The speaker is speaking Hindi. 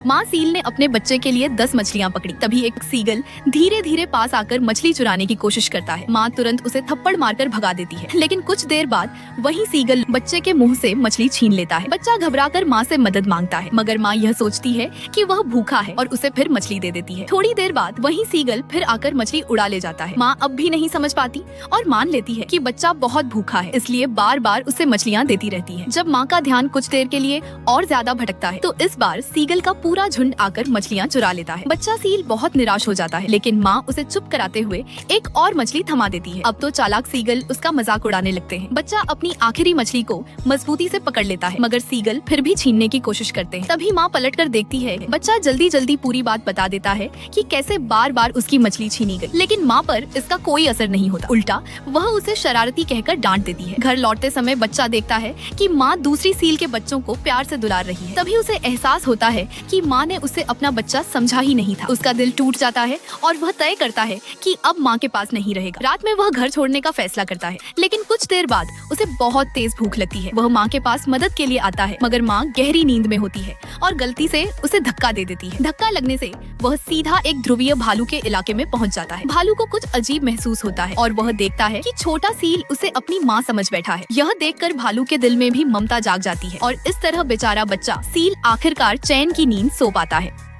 माँ सील ने अपने बच्चे के लिए 10 मछलियाँ पकड़ी। तभी एक सीगल धीरे धीरे पास आकर मछली चुराने की कोशिश करता है। माँ तुरंत उसे थप्पड़ मारकर भगा देती है, लेकिन कुछ देर बाद वही सीगल बच्चे के मुंह से मछली छीन लेता है। बच्चा घबराकर माँ से मदद मांगता है, मगर माँ यह सोचती है कि वह भूखा है और उसे फिर मछली दे देती है। थोड़ी देर बाद वही सीगल फिर आकर मछली उड़ा ले जाता है। माँ अब भी नहीं समझ पाती और मान लेती है कि बच्चा बहुत भूखा है, इसलिए बार बार उसे मछलियाँ देती रहती है। जब माँ का ध्यान कुछ देर के लिए और ज्यादा भटकता है, तो इस बार सीगल का पूरा झुंड आकर मछलियाँ चुरा लेता है। बच्चा सील बहुत निराश हो जाता है, लेकिन माँ उसे चुप कराते हुए एक और मछली थमा देती है। अब तो चालाक सीगल उसका मजाक उड़ाने लगते हैं। बच्चा अपनी आखिरी मछली को मजबूती से पकड़ लेता है, मगर सीगल फिर भी छीनने की कोशिश करते हैं। तभी माँ पलटकर देखती है। बच्चा जल्दी जल्दी पूरी बात बता देता है कि कैसे बार बार उसकी मछली छीनी गई, लेकिन माँ पर इसका कोई असर नहीं होता। उल्टा वह उसे शरारती कहकर डांट देती है। घर लौटते समय बच्चा देखता है कि माँ दूसरी सील के बच्चों को प्यार से दुलार रही है। तभी उसे एहसास होता है कि माँ ने उसे अपना बच्चा समझा ही नहीं था। उसका दिल टूट जाता है और वह तय करता है कि अब माँ के पास नहीं रहेगा। रात में वह घर छोड़ने का फैसला करता है, लेकिन कुछ देर बाद उसे बहुत तेज भूख लगती है। वह माँ के पास मदद के लिए आता है, मगर माँ गहरी नींद में होती है और गलती से उसे धक्का दे देती है। धक्का लगने से वह सीधा एक ध्रुवीय भालू के इलाके में पहुँच जाता है। भालू को कुछ अजीब महसूस होता है और वह देखता है कि छोटा सील उसे अपनी माँ समझ बैठा है। यह देखकर भालू के दिल में भी ममता जाग जाती है और इस तरह बेचारा बच्चा सील आखिरकार चैन की नींद सो पाता है।